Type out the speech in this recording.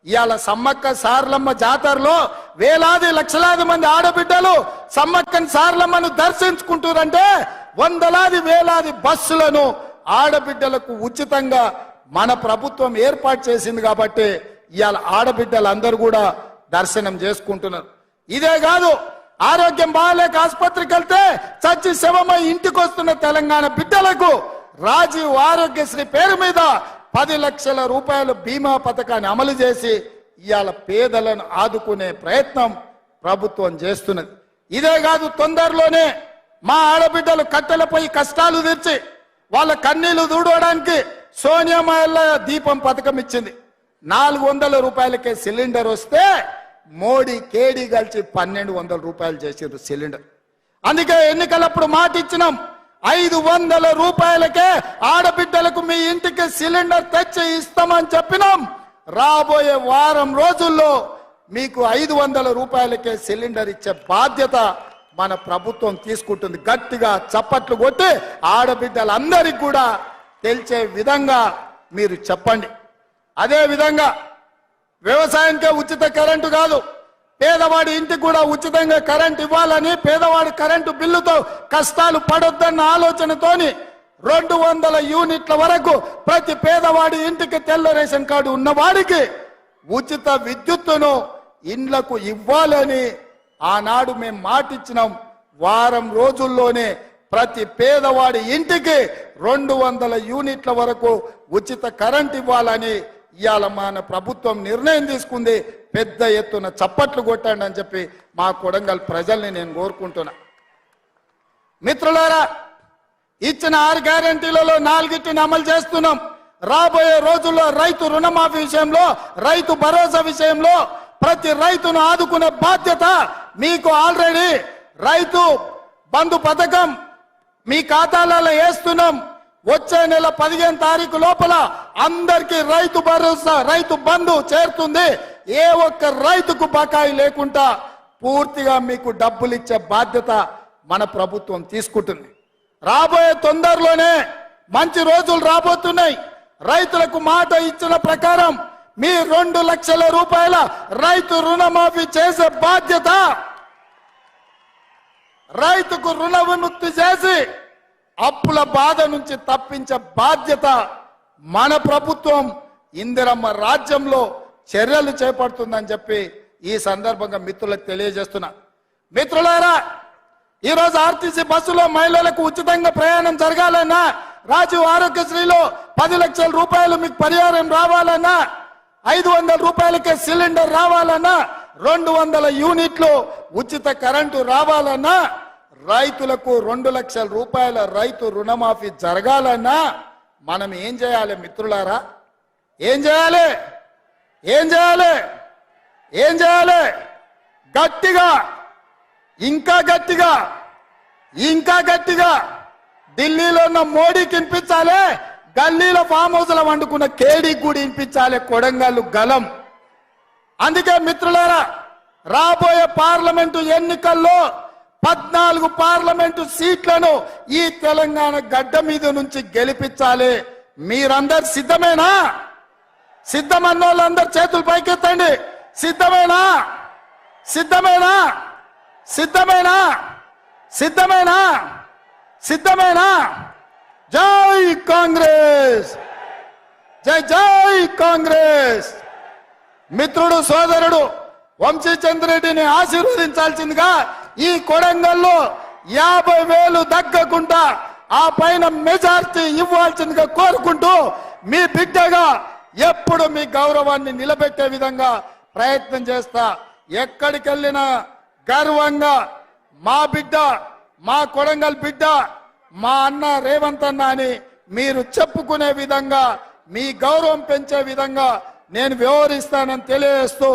ఇవాళ సమ్మక్క సారలమ్మ జాతరలో వేలాది లక్షలాది మంది ఆడబిడ్డలు సమ్మక్కని సారలమ్మను దర్శించుకుంటారంటే వందలాది వేలాది బస్సులను ఆడబిడ్డలకు ఉచితంగా మన ప్రభుత్వం ఏర్పాటు చేసింది కాబట్టి ఇవాళ ఆడబిడ్డలందరూ కూడా దర్శనం చేసుకుంటున్నారు. ఇదే కాదు, ఆరోగ్యం బాగాలేక ఆసుపత్రికి వెళ్తే చచ్చి శవమై ఇంటికి వస్తున్న తెలంగాణ బిడ్డలకు రాజీవ్ ఆరోగ్యశ్రీ పేరు మీద 10 లక్షల రూపాయల బీమా పథకాన్ని అమలు చేసి ఇవాళ పేదలను ఆదుకునే ప్రయత్నం ప్రభుత్వం చేస్తున్నది. ఇదే కాదు, తొందరలోనే మా ఆడబిడ్డలు కట్టెలపై కష్టాలు తీర్చి వాళ్ళ కన్నీళ్లు దూడవడానికి సోనియా మహిళ దీపం పథకం ఇచ్చింది. 400 రూపాయలకే సిలిండర్ వస్తే మోడీ కేడీ కలిసి 1200 రూపాయలు చేసారు సిలిండర్. అందుకే ఎన్నికలప్పుడు మాట ఇచ్చినాం, 500 రూపాయలకే ఆడబిడ్డలకు మీ ఇంటికి సిలిండర్ తెచ్చి ఇస్తామని చెప్పినాం. రాబోయే వారం రోజుల్లో మీకు 500 రూపాయలకే సిలిండర్ ఇచ్చే బాధ్యత మన ప్రభుత్వం తీసుకుంటుంది. గట్టిగా చప్పట్లు కొట్టి ఆడబిడ్డలందరికీ కూడా తెలిసే విధంగా మీరు చెప్పండి. అదే విధంగా వ్యవసాయానికే ఉచిత కరెంటు కాదు, పేదవాడి ఇంటికి కూడా ఉచితంగా కరెంట్ ఇవ్వాలని, పేదవాడి కరెంటు బిల్లుతో కష్టాలు పడొద్దన్న ఆలోచనతోని 200 యూనిట్ల వరకు ప్రతి పేదవాడి ఇంటికి తెల్ల రేషన్ కార్డు ఉన్నవాడికి ఉచిత విద్యుత్తును ఇండ్లకు ఇవ్వాలని ఆనాడు మేము మాటిచ్చినాం. వారం రోజుల్లోనే ప్రతి పేదవాడి ఇంటికి 200 యూనిట్ల వరకు ఉచిత కరెంట్ ఇవ్వాలని ఇవాళ మన ప్రభుత్వం నిర్ణయం తీసుకుంది. పెద్ద ఎత్తున చప్పట్లు కొట్టండి అని చెప్పి మా కొడంగల్ ప్రజల్ని నేను కోరుకుంటున్నా. మిత్రులారా, ఇచ్చిన 6 గ్యారెంటీలలో 4 అమలు చేస్తున్నాం. రాబోయే రోజుల్లో రైతు రుణమాఫీ విషయంలో, రైతు భరోసా విషయంలో ప్రతి రైతును ఆదుకునే బాధ్యత మీకు. ఆల్రెడీ రైతు బంధు పథకం మీ ఖాతాలలో వేస్తున్నాం. వచ్చే నెల 15 తారీఖు లోపల అందరికీ రైతు భరోసా, రైతు బంధు చేరుతుంది. ఏ ఒక్క రైతుకు బకాయి లేకుండా పూర్తిగా మీకు డబ్బులు ఇచ్చే బాధ్యత మన ప్రభుత్వం తీసుకుంటుంది. రాబోయే తొందరలోనే మంచి రోజులు రాబోతున్నాయి. రైతులకు మాట ఇచ్చిన ప్రకారం మీ 2 లక్షల రూపాయల రైతు రుణమాఫీ చేసే బాధ్యత, రైతుకు రుణ విముక్తి చేసి అప్పుల బాధ నుంచి తప్పించే బాధ్యత మన ప్రభుత్వం ఇందిరమ్మ రాజ్యంలో చర్యలు చేపడుతుందని చెప్పి ఈ సందర్భంగా మిత్రులకు తెలియజేస్తున్నా. మిత్రులారా, ఈరోజు ఆర్టీసీ బస్సులో మహిళలకు ఉచితంగా ప్రయాణం జరగాలన్నా, రాజీవ్ ఆరోగ్యశ్రీలో 10 లక్షల రూపాయలు మీకు పరిహారం రావాలన్నా, 500 రూపాయలకే సిలిండర్ రావాలన్నా, 200 యూనిట్లు ఉచిత కరెంటు రావాలన్నా, రైతులకు 2 లక్షల రూపాయల రైతు రుణమాఫీ జరగాలన్నా మనం ఏం చేయాలి మిత్రులారా? ఏం చేయాలి? ఏం చేయాలి? ఏం చేయాలి? గట్టిగా, ఇంకా గట్టిగా, ఇంకా గట్టిగా ఢిల్లీలో ఉన్న మోడీకి వినిపించాలి, గల్లీలో ఫామ్ హౌస్లో వండుకున్న కేడీకి కూడా వినిపించాలి కొడంగల్ గలం. అందుకే మిత్రులారా, రాబోయే పార్లమెంటు ఎన్నికల్లో 14 పార్లమెంటు సీట్లను ఈ తెలంగాణ గడ్డ మీద నుంచి గెలిపించాలి. మీరందరు సిద్ధమేనా? సిద్ధమన్న వాళ్ళందరూ చేతులు పైకెత్తండి. సిద్ధమేనా? సిద్ధమేనా? సిద్ధమేనా? సిద్ధమేనా? సిద్ధమేనా? జై కాంగ్రెస్! జై జై కాంగ్రెస్! మిత్రుడు సోదరుడు వంశీచంద్రెడ్డిని ఆశీర్వదించాల్సిందిగా ఈ కొడంగల్లో 50,000 దగ్గకుండా ఆ పైన మెజార్టీ ఇవ్వాల్సిందిగా కోరుకుంటూ మీ బిడ్డగా ఎప్పుడు మీ గౌరవాన్ని నిలబెట్టే విధంగా ప్రయత్నం చేస్తా. ఎక్కడికి వెళ్ళినా గర్వంగా మా బిడ్డ, మా కొడంగల్ బిడ్డ, మా అన్న రేవంత్ అన్న అని మీరు చెప్పుకునే విధంగా, మీ గౌరవం పెంచే విధంగా నేను వ్యవహరిస్తానని తెలియజేస్తూ